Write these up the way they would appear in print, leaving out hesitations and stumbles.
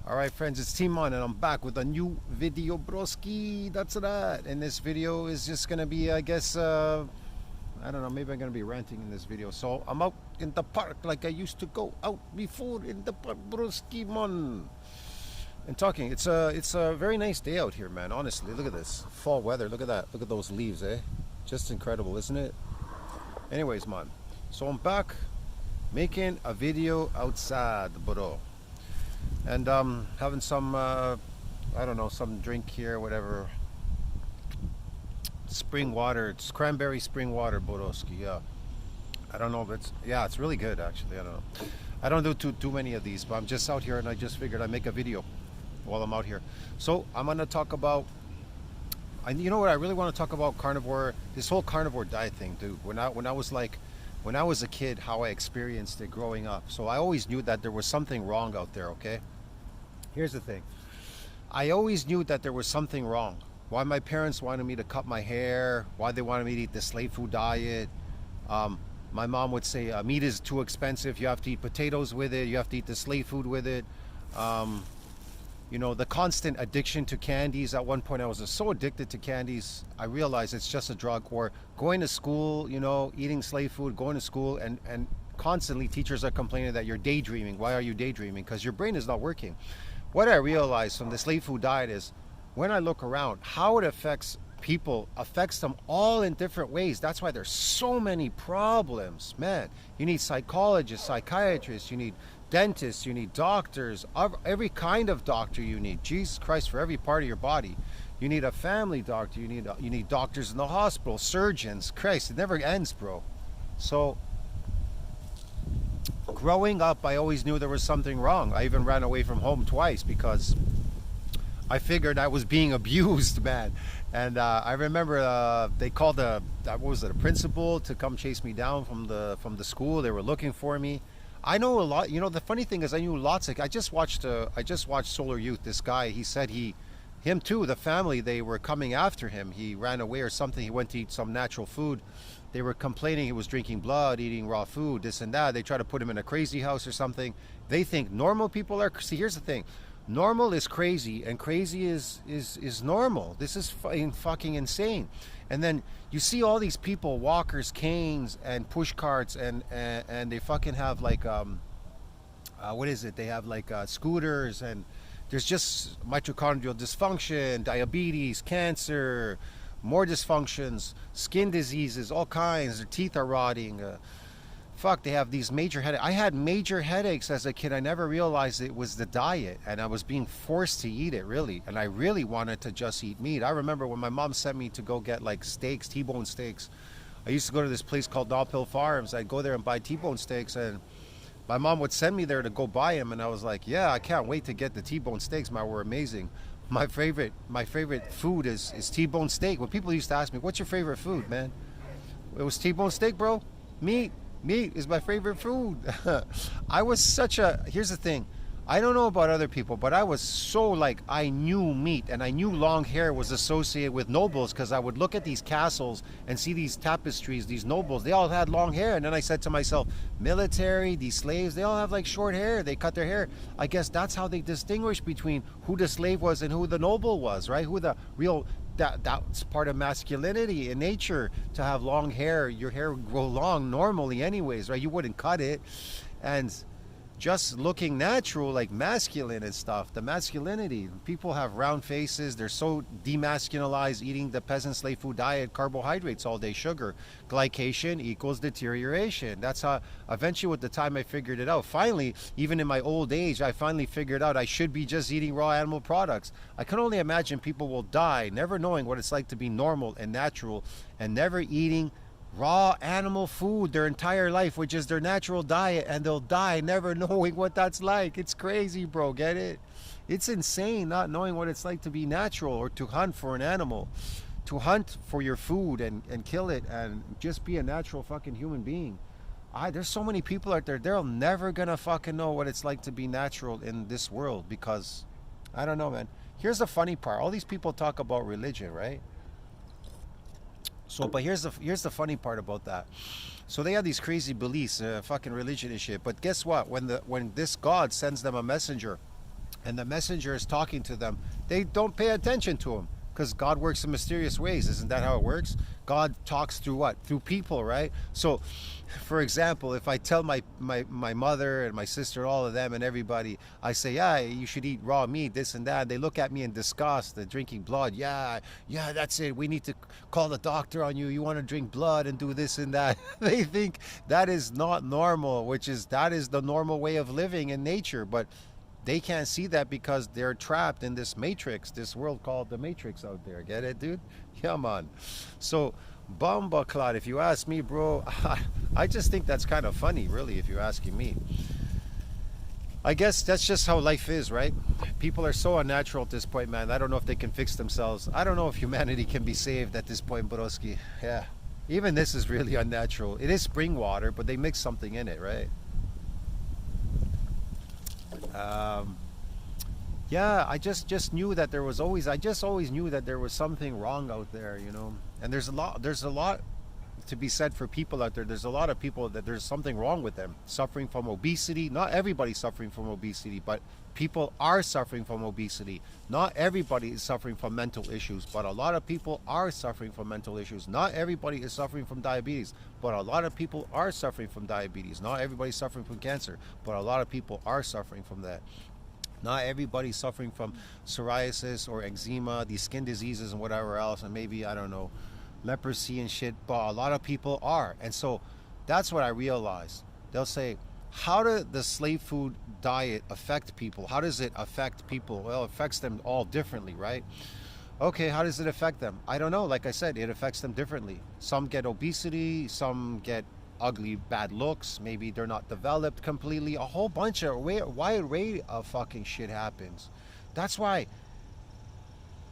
Alright friends, it's Team On and I'm back with a new video, broski. That's that. And this video is just gonna be, I guess, I don't know, maybe I'm gonna be ranting in this video. So I'm out in the park like I used to go out before in the park, broski mon. And talking, it's a very nice day out here, man. Honestly, look at this fall weather. Look at that. Look at those leaves, eh? Just incredible, isn't it? Anyways, man. So I'm back making a video outside, bro. And having some I don't know, some drink here, whatever. Spring water. It's cranberry spring water, Boroski. Yeah, I don't know, but it's really good actually. I don't know, I don't do too many of these, but I'm just out here and I just figured I'd make a video while I'm out here. So I'm gonna talk about, you know what, I really want to talk about carnivore, this whole carnivore diet thing, dude. When I was a kid, how I experienced it growing up. So I always knew that there was something wrong out there, okay? Here's the thing. I always knew that there was something wrong. Why my parents wanted me to cut my hair, why they wanted me to eat the slave food diet. My mom would say, meat is too expensive, you have to eat potatoes with it, you have to eat the slave food with it. You know, the constant addiction to candies. At one point I was so addicted to candies, I realized it's just a drug. Or going to school, you know, eating slave food, going to school, and constantly teachers are complaining that you're daydreaming. Why are you daydreaming? Because your brain is not working. What I realized from the slave food diet is, when I look around, how it affects people, affects them all in different ways. That's why there's so many problems, man. You need psychologists, psychiatrists, you need dentists, you need doctors, every kind of doctor you need. Jesus Christ, for every part of your body. You need a family doctor, you need doctors in the hospital, surgeons. Christ, it never ends, bro. So growing up, I always knew there was something wrong. I even ran away from home twice because I figured I was being abused, man. And I remember they called a principal to come chase me down from the school. They were looking for me. I know a lot. You know, the funny thing is, I knew lots of. I just watched Solar Youth. This guy, he said him too. The family, they were coming after him. He ran away or something. He went to eat some natural food. They were complaining he was drinking blood, eating raw food, this and that. They try to put him in a crazy house or something. They think normal people are. See, here's the thing. Normal is crazy, and crazy is normal. This is fucking insane. And then you see all these people, walkers, canes, and push carts, and they fucking have like what is it? They have like scooters, and there's just mitochondrial dysfunction, diabetes, cancer, more dysfunctions, skin diseases, all kinds. Their teeth are rotting. Fuck, they have these major headaches. I had major headaches as a kid. I never realized it was the diet, and I was being forced to eat it, really. And I really wanted to just eat meat. I remember when my mom sent me to go get like steaks, T-bone steaks. I used to go to this place called Doll Hill Farms. I'd go there and buy T-bone steaks, and my mom would send me there to go buy them. And I was like, yeah, I can't wait to get the T-bone steaks, man. Were amazing. My favorite food is T-bone steak. When people used to ask me, what's your favorite food, man? It was T-bone steak, bro. Meat is my favorite food. I was here's the thing, I don't know about other people, but I was so like, I knew meat, and I knew long hair was associated with nobles, because I would look at these castles and see these tapestries, these nobles, they all had long hair. And then I said to myself, military, these slaves, they all have like short hair, they cut their hair. I guess that's how they distinguish between who the slave was and who the noble was, right? Who the real, that's part of masculinity in nature, to have long hair. Your hair would grow long normally anyways, right? You wouldn't cut it. And just looking natural, like masculine and stuff, the masculinity. People have round faces, they're so demasculinized, eating the peasant slave food diet, carbohydrates all day, sugar. Glycation equals deterioration. That's how eventually, with the time, I figured it out. Finally, even in my old age, I finally figured out I should be just eating raw animal products. I can only imagine people will die never knowing what it's like to be normal and natural, and never eating raw animal food their entire life, which is their natural diet, and they'll die never knowing what that's like. It's crazy, bro. Get it? It's insane not knowing what it's like to be natural, or to hunt for an animal, to hunt for your food and kill it, and just be a natural fucking human being. There's so many people out there, they're never gonna fucking know what it's like to be natural in this world, because I don't know, man. Here's the funny part. All these people talk about religion, right? So, but here's the funny part about that. So they have these crazy beliefs, fucking religion and shit. But guess what? When this God sends them a messenger, and the messenger is talking to them, they don't pay attention to him because God works in mysterious ways. Isn't that how it works? God talks through what? Through people, right? So, for example, if I tell my mother and my sister, all of them and everybody, I say, yeah, you should eat raw meat, this and that. They look at me in disgust. They're drinking blood. Yeah, yeah, that's it. We need to call the doctor on you. You want to drink blood and do this and that. They think that is not normal, that is the normal way of living in nature. But they can't see that because they're trapped in this matrix, this world called the matrix out there. Get it, dude? Yeah, man. So, Bomba Clot, if you ask me, bro, I just think that's kind of funny, really, if you're asking me. I guess that's just how life is, right? People are so unnatural at this point, man. I don't know if they can fix themselves. I don't know if humanity can be saved at this point, Broski. Yeah. Even this is really unnatural. It is spring water, but they mix something in it, right? Yeah, I just knew that there was always, I just always knew that there was something wrong out there, you know. And there's a lot to be said for people out there. There's a lot of people that there's something wrong with them, suffering from obesity. Not everybody's suffering from obesity, but people are suffering from obesity. Not everybody is suffering from mental issues, but a lot of people are suffering from mental issues. Not everybody is suffering from diabetes, but a lot of people are suffering from diabetes. Not everybody's suffering from cancer, but a lot of people are suffering from that. Not everybody's suffering from psoriasis or eczema, these skin diseases and whatever else, and maybe, I don't know, leprosy and shit, but a lot of people are. And so that's what I realized. They'll say, how does the slave food diet affect people? How does it affect people? Well, it affects them all differently, right? Okay, how does it affect them? I don't know. Like I said, it affects them differently. Some get obesity, some get ugly bad looks, maybe they're not developed completely, a whole bunch of wide array of fucking shit happens. That's why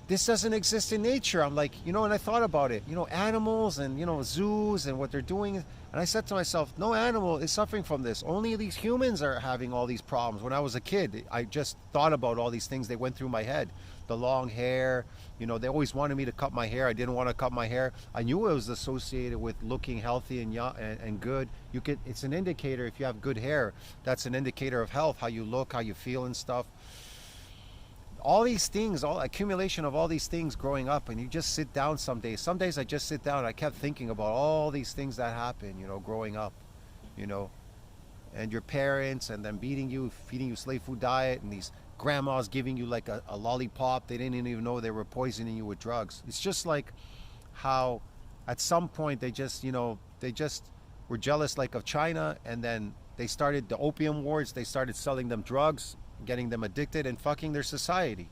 this doesn't exist in nature. I'm like, you know, and I thought about it, you know, animals and, you know, zoos and what they're doing. And I said to myself, no animal is suffering from this. Only these humans are having all these problems. When I was a kid, I just thought about all these things. They went through my head. The long hair, you know, they always wanted me to cut my hair. I didn't want to cut my hair. I knew it was associated with looking healthy and young and good. It's an indicator. If you have good hair, that's an indicator of health, how you look, how you feel and stuff. All these things, all accumulation of all these things growing up, and you just sit down some days. Some days I just sit down and I kept thinking about all these things that happen, you know, growing up, you know, and your parents and them beating you, feeding you slave food diet, and these grandmas giving you like a lollipop. They didn't even know they were poisoning you with drugs. It's just like how at some point they just, you know, they just were jealous like of China, and then they started the opium wars. They started selling them drugs, getting them addicted and fucking their society.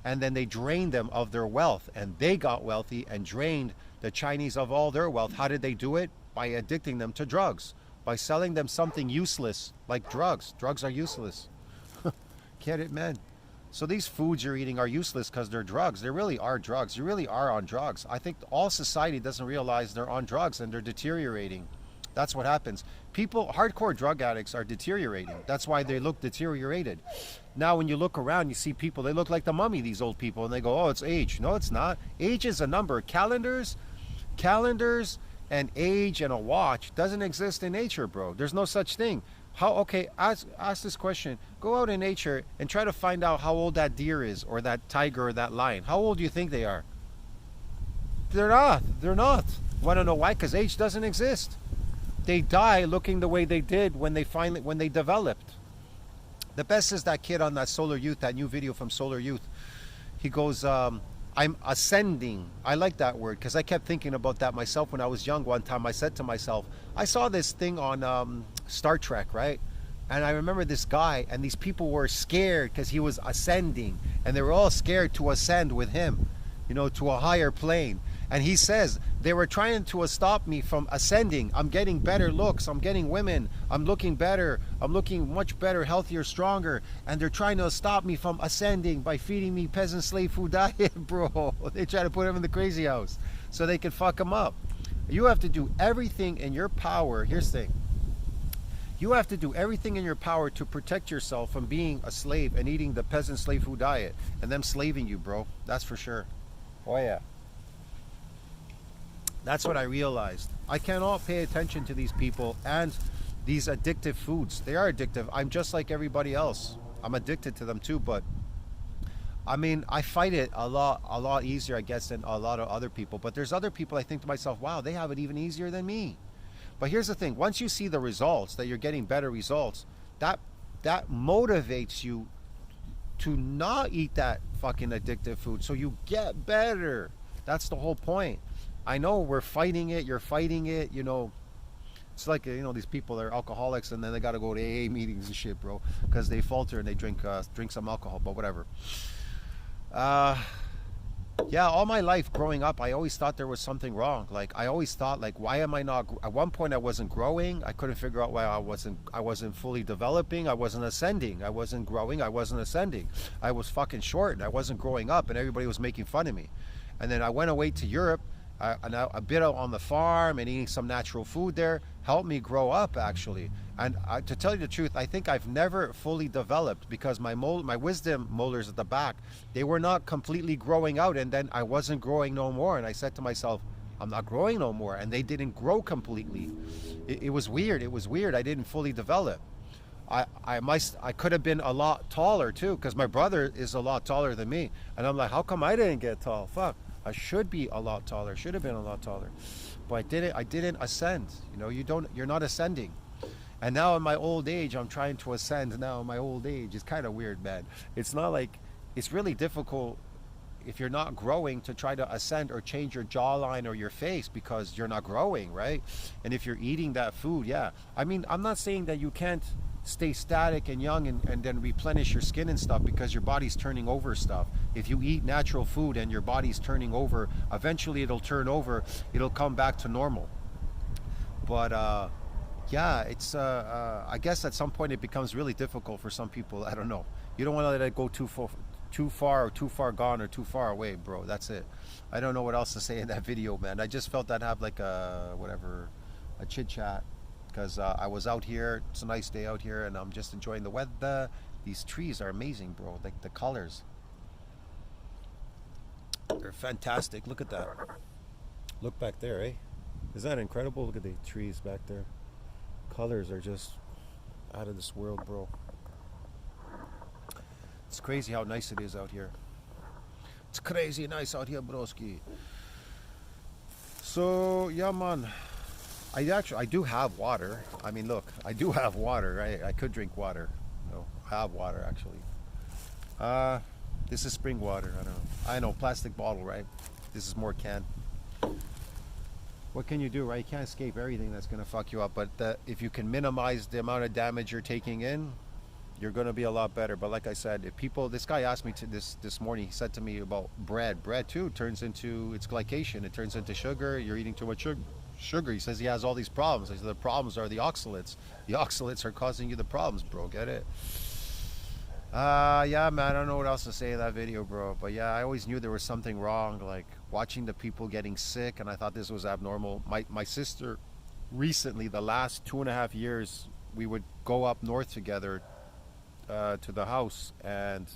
And then they drained them of their wealth, and they got wealthy and drained the Chinese of all their wealth. How did they do it? By addicting them to drugs, by selling them something useless like drugs. Drugs are useless. Get it, man? So these foods you're eating are useless because they're drugs. They really are drugs. You really are on drugs. I think all society doesn't realize they're on drugs and they're deteriorating. That's what happens. People, hardcore drug addicts are deteriorating. That's why they look deteriorated. Now, when you look around, you see people, they look like the mummy, these old people, and they go, oh, it's age. No, it's not. Age is a number. Calendars, and age and a watch doesn't exist in nature, bro. There's no such thing. Okay, ask this question. Go out in nature and try to find out how old that deer is, or that tiger, or that lion. How old do you think they are? They're not. Want to know why? Because age doesn't exist. They die looking the way they did when they developed. The best is that kid on that Solar Youth, that new video from Solar Youth. He goes, I'm ascending. I like that word because I kept thinking about that myself when I was young. One time I said to myself, I saw this thing on Star Trek, right? And I remember this guy, and these people were scared because he was ascending, and they were all scared to ascend with him, you know, to a higher plane. And he says, they were trying to stop me from ascending. I'm getting better looks. I'm getting women. I'm looking better. I'm looking much better, healthier, stronger. And they're trying to stop me from ascending by feeding me peasant slave food diet, bro. They try to put him in the crazy house so they can fuck him up. You have to do everything in your power. Here's the thing. You have to do everything in your power to protect yourself from being a slave and eating the peasant slave food diet and them slaving you, bro. That's for sure. Oh, yeah. That's what I realized. I cannot pay attention to these people and these addictive foods. They are addictive. I'm just like everybody else. I'm addicted to them too, but I mean, I fight it a lot easier, I guess, than a lot of other people. But there's other people I think to myself, wow, they have it even easier than me. But here's the thing: once you see the results, that you're getting better results, that that motivates you to not eat that fucking addictive food, so you get better. That's the whole point. I know we're fighting it. You're fighting it. You know, it's like, you know, these people are alcoholics and then they got to go to AA meetings and shit, bro, because they falter and they drink some alcohol. But whatever. Uh, yeah, all my life growing up, I always thought there was something wrong. Like I always thought, like, why am I not? At one point, I wasn't growing. I couldn't figure out why I wasn't fully developing. I wasn't ascending. I wasn't growing. I wasn't ascending. I was fucking short and I wasn't growing up, and everybody was making fun of me. And then I went away to Europe. And a bit out on the farm and eating some natural food there helped me grow up, actually. And to tell you the truth, I think I've never fully developed because my wisdom molars at the back, they were not completely growing out, and then I wasn't growing no more. And I said to myself, I'm not growing no more, and they didn't grow completely. It was weird. It was weird. I didn't fully develop. I could have been a lot taller too, because my brother is a lot taller than me, and I'm like, how come I didn't get tall? Fuck. I should be a lot taller. Should have been a lot taller, but I didn't ascend. You know, you're not ascending. And now in my old age, I'm trying to ascend. Now in my old age, it's kind of weird, man. It's not like, it's really difficult if you're not growing to try to ascend or change your jawline or your face because you're not growing, right? And if you're eating that food, yeah. I mean, I'm not saying that you can't stay static and young and then replenish your skin and stuff because your body's turning over stuff. If you eat natural food and your body's turning over, eventually it'll turn over, it'll come back to normal. But yeah, it's I guess at some point it becomes really difficult for some people. I don't know. You don't want to let it go too far or too far gone or too far away, bro. That's it. I don't know what else to say in that video, man. I just felt I'd have like a chit chat, because I was out here. It's a nice day out here, and I'm just enjoying the weather. These trees are amazing, bro. Like the colors, they're fantastic. Look at that. Look back there, eh? Is that incredible? Look at the trees back there. Colors are just out of this world, bro. It's crazy how nice it is out here. It's crazy nice out here, broski. So yeah, man. I do have water. I mean, look, I do have water, right? I could drink water. No, I have water, actually. This is spring water. I don't know. I know, plastic bottle, right? This is more can. What can you do, right? You can't escape everything that's going to fuck you up. But if you can minimize the amount of damage you're taking in, you're going to be a lot better. But like I said, if people, this guy asked me this morning, he said to me about bread. Bread too turns into, it's glycation. It turns into sugar. You're eating too much sugar. He says he has all these problems. He says the problems are the oxalates. The oxalates are causing you the problems, bro. Get it? Yeah, man, I don't know what else to say in that video, bro. But yeah, I always knew there was something wrong, like watching the people getting sick, and I thought this was abnormal. My sister, recently, the last 2.5 years, we would go up north together to the house, and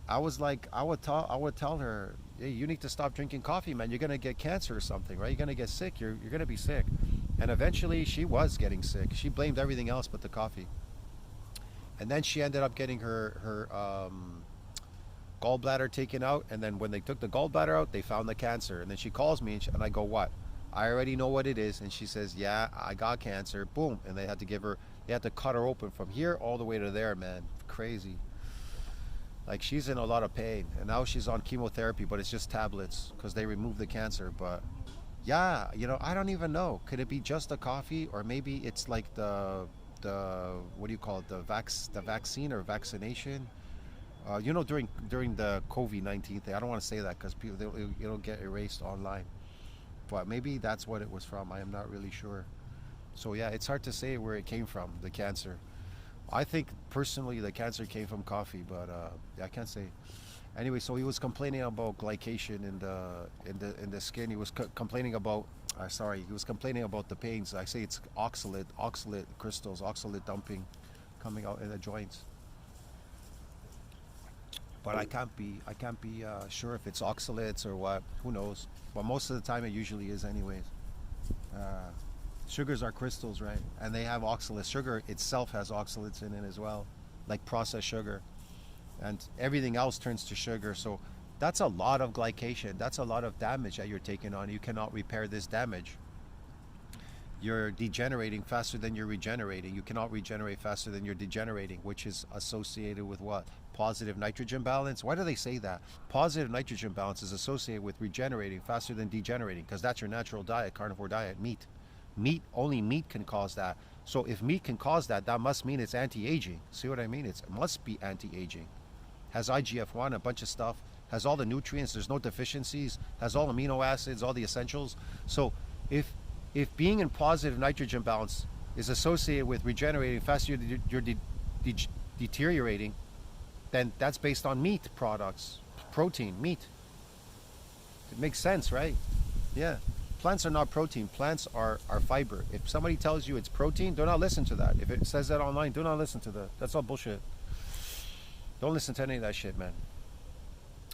I was like, I would tell her, hey, you need to stop drinking coffee, man. You're gonna get cancer or something, right? You're gonna get sick. You're gonna be sick. And eventually, she was getting sick. She blamed everything else but the coffee. And then she ended up getting her gallbladder taken out. And then when they took the gallbladder out, they found the cancer. And then she calls me, and I go, what? I already know what it is. And she says, yeah, I got cancer. Boom. And they had to cut her open from here all the way to there, man. Crazy. Like, she's in a lot of pain. And now she's on chemotherapy, but it's just tablets because they removed the cancer. But yeah, you know, I don't even know. Could it be just the coffee, or maybe it's like the what do you call it, the vaccine or vaccination, you know, during the COVID-19 thing. I don't want to say that because people, it'll get erased online, but maybe that's what it was from. I am not really sure. So yeah, it's hard to say where it came from, the cancer. I think personally the cancer came from coffee, but yeah, I can't say. Anyway, so he was complaining about glycation in the skin. He was complaining about he was complaining about the pains. I say it's oxalate crystals, oxalate dumping coming out in the joints. But I can't be sure if it's oxalates or what. Who knows? But most of the time it usually is anyways. Sugars are crystals, right? And they have oxalates. Sugar itself has oxalates in it as well. like processed sugar, and everything else turns to sugar. So that's a lot of glycation. That's a lot of damage that you're taking on. You cannot repair this damage. You're degenerating faster than you're regenerating. You cannot regenerate faster than you're degenerating, which is associated with what? Positive nitrogen balance. Why do they say that? Positive nitrogen balance is associated with regenerating faster than degenerating, because that's your natural diet, carnivore diet, meat. Only meat can cause that. So if meat can cause that, that must mean it's anti-aging. See what I mean? It must be anti-aging. Has IGF-1, a bunch of stuff, has all the nutrients, there's no deficiencies, has all amino acids, all the essentials. So if being in positive nitrogen balance is associated with regenerating faster, you're deteriorating, then that's based on meat products, protein, meat. It makes sense, right? Yeah. Plants are not protein. Plants are fiber. If somebody tells you it's protein, do not listen to that. If it says that online, do not listen to that. That's all bullshit. Don't listen to any of that shit, man.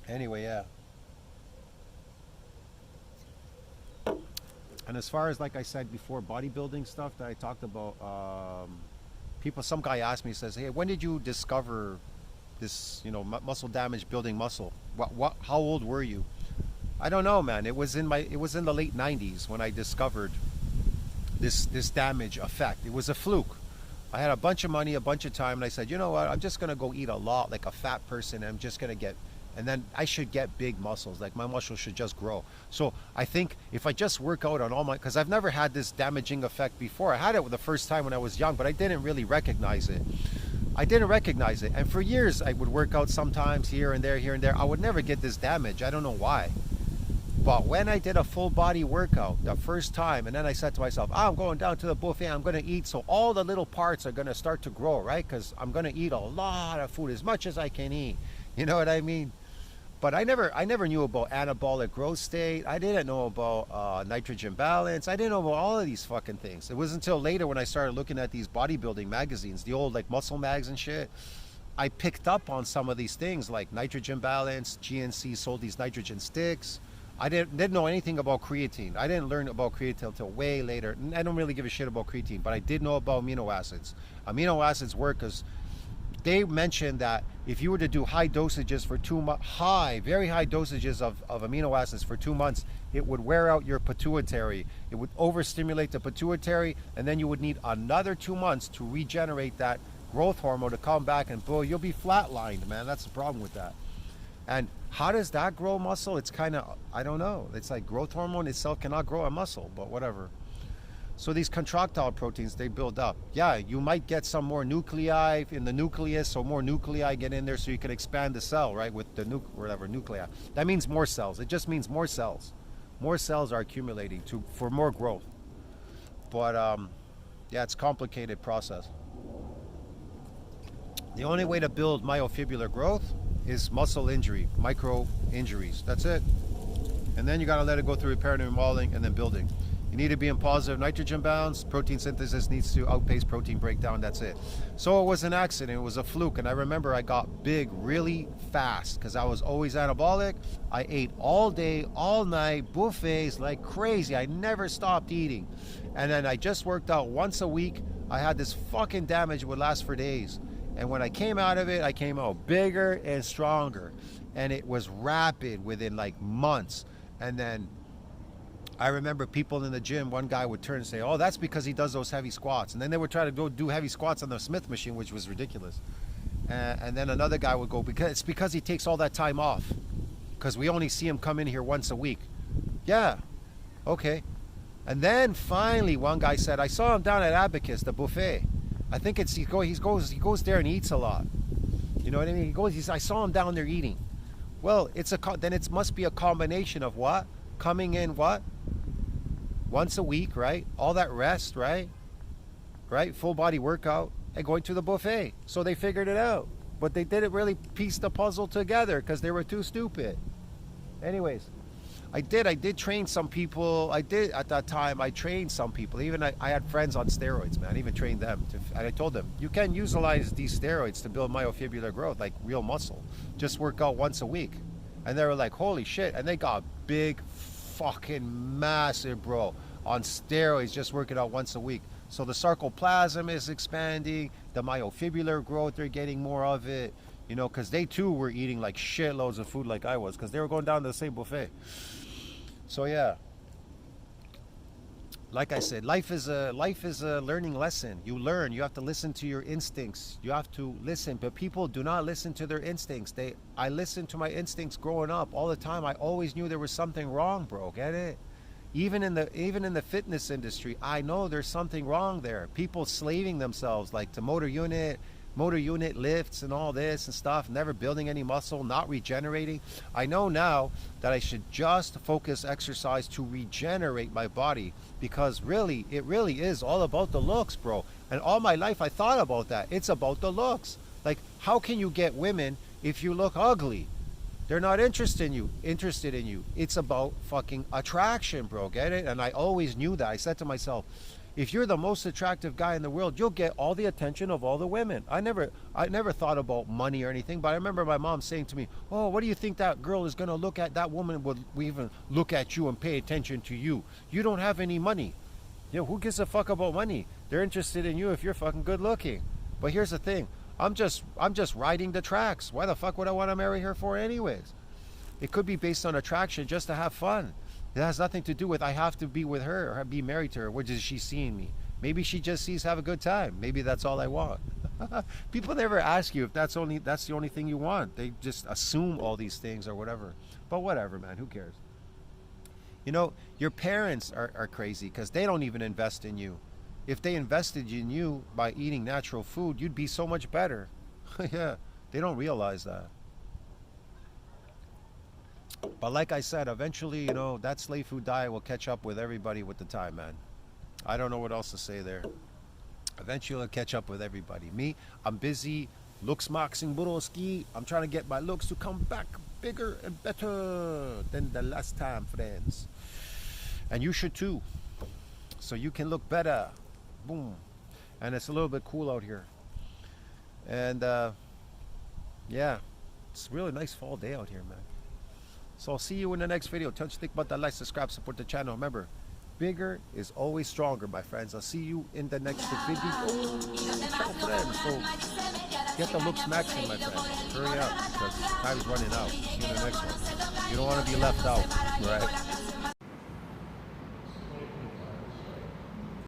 Anyway, yeah. And as far as, like I said before, bodybuilding stuff that I talked about, some guy asked me, says, hey, when did you discover this, muscle damage, building muscle? How old were you? I don't know, man. It was in the late 90s when I discovered this damage effect. It was a fluke. I had a bunch of money, a bunch of time, and I said, you know what? I'm just going to go eat a lot like a fat person. I'm just going to and then I should get big muscles. Like my muscles should just grow. So I think if I just work out on because I've never had this damaging effect before. I had it the first time when I was young, but I didn't really recognize it. And for years I would work out sometimes here and there. I would never get this damage. I don't know why. But when I did a full body workout the first time, and then I said to myself, I'm going down to the buffet, I'm going to eat. So all the little parts are going to start to grow, right? Because I'm going to eat a lot of food, as much as I can eat. You know what I mean? But I never knew about anabolic growth state. I didn't know about nitrogen balance. I didn't know about all of these fucking things. It was until later when I started looking at these bodybuilding magazines, the old like muscle mags and shit. I picked up on some of these things like nitrogen balance. GNC sold these nitrogen sticks. I didn't know anything about creatine. I didn't learn about creatine until way later. I don't really give a shit about creatine, but I did know about amino acids. Amino acids work because they mentioned that if you were to do high dosages for 2 months, very high dosages of amino acids for 2 months, it would wear out your pituitary. It would overstimulate the pituitary, and then you would need another 2 months to regenerate that growth hormone to come back, and boy, you'll be flatlined, man. That's the problem with that. And how does that grow muscle? It's kind of, I don't know. It's like growth hormone itself cannot grow a muscle, but whatever. So these contractile proteins, they build up. Yeah, you might get some more nuclei in the nucleus, so more nuclei get in there so you can expand the cell, right, with the nuclei. That means more cells. It just means more cells. More cells are accumulating for more growth. But yeah, it's a complicated process. The only way to build myofibrillar growth is muscle injury, micro injuries. That's it. And then you got to let it go through repair and remodeling and then building. You need to be in positive nitrogen balance. Protein synthesis needs to outpace protein breakdown. That's it. So it was an accident. It was a fluke. And I remember I got big really fast because I was always anabolic. I ate all day, all night, buffets like crazy. I never stopped eating. And then I just worked out once a week. I had this fucking damage. It would last for days. And when I came out of it, I came out bigger and stronger. And it was rapid within like months. And then I remember people in the gym, one guy would turn and say, oh, that's because he does those heavy squats. And then they would try to go do heavy squats on the Smith machine, which was ridiculous. And then another guy would go, because he takes all that time off. Because we only see him come in here once a week. Yeah, okay. And then finally one guy said, I saw him down at Abacus, the buffet. I think he goes there and eats a lot. You know what I mean? I saw him down there eating. Well, then it must be a combination of what? Coming in what? Once a week, right? All that rest, right? Right? Full body workout and going to the buffet. So they figured it out. But they didn't really piece the puzzle together because they were too stupid. Anyways, I did train some people. At that time, I trained some people. Even I had friends on steroids, man. I even trained them. And I told them, you can utilize these steroids to build myofibrillar growth, like real muscle. Just work out once a week. And they were like, holy shit. And they got big, fucking massive, bro, on steroids, just working out once a week. So the sarcoplasm is expanding, the myofibular growth, they're getting more of it, you know, because they too were eating like shitloads of food like I was, because they were going down to the same buffet. So yeah, like I said, life is a learning lesson. You learn. You have to listen to your instincts. You have to listen. But people do not listen to their instincts. I listened to my instincts growing up all the time. I always knew there was something wrong, bro. Get it? Even in the fitness industry, I know there's something wrong there. People slaving themselves like to motor unit lifts and all this and stuff, never building any muscle, not regenerating. I know now that I should just focus exercise to regenerate my body, because really, it really is all about the looks, bro. And all my life I thought about that. It's about the looks. Like, how can you get women if you look ugly? They're not interested in you. It's about fucking attraction, bro. Get it? And I always knew that. I said to myself, if you're the most attractive guy in the world, you'll get all the attention of all the women. I never thought about money or anything, but I remember my mom saying to me, "Oh, what do you think that girl is going to look at? That woman would even look at you and pay attention to you. You don't have any money." You know, who gives a fuck about money? They're interested in you if you're fucking good looking. But here's the thing. I'm just riding the tracks. Why the fuck would I want to marry her for anyways? It could be based on attraction, just to have fun. It has nothing to do with I have to be with her or be married to her. What is she seeing me? Maybe she just sees have a good time. Maybe that's all I want. People never ask you if that's the only thing you want. They just assume all these things or whatever. But whatever, man. Who cares? You know, your parents are crazy because they don't even invest in you. If they invested in you by eating natural food, you'd be so much better. Yeah, they don't realize that. But like I said, eventually, you know, that slave food diet will catch up with everybody with the time, man. I don't know what else to say there. Eventually, it'll catch up with everybody. Me, I'm busy looks maxing Buroski. I'm trying to get my looks to come back bigger and better than the last time, friends. And you should too. So you can look better. Boom. And it's a little bit cool out here. And yeah, it's a really nice fall day out here, man. So I'll see you in the next video. Tell us think about that, like, subscribe, support the channel. Remember, bigger is always stronger, my friends. I'll see you in the next video. Ciao, friends. So get the looks maxing, my friends. Hurry up, because time's running out. See you in the next one. You don't want to be left out, right?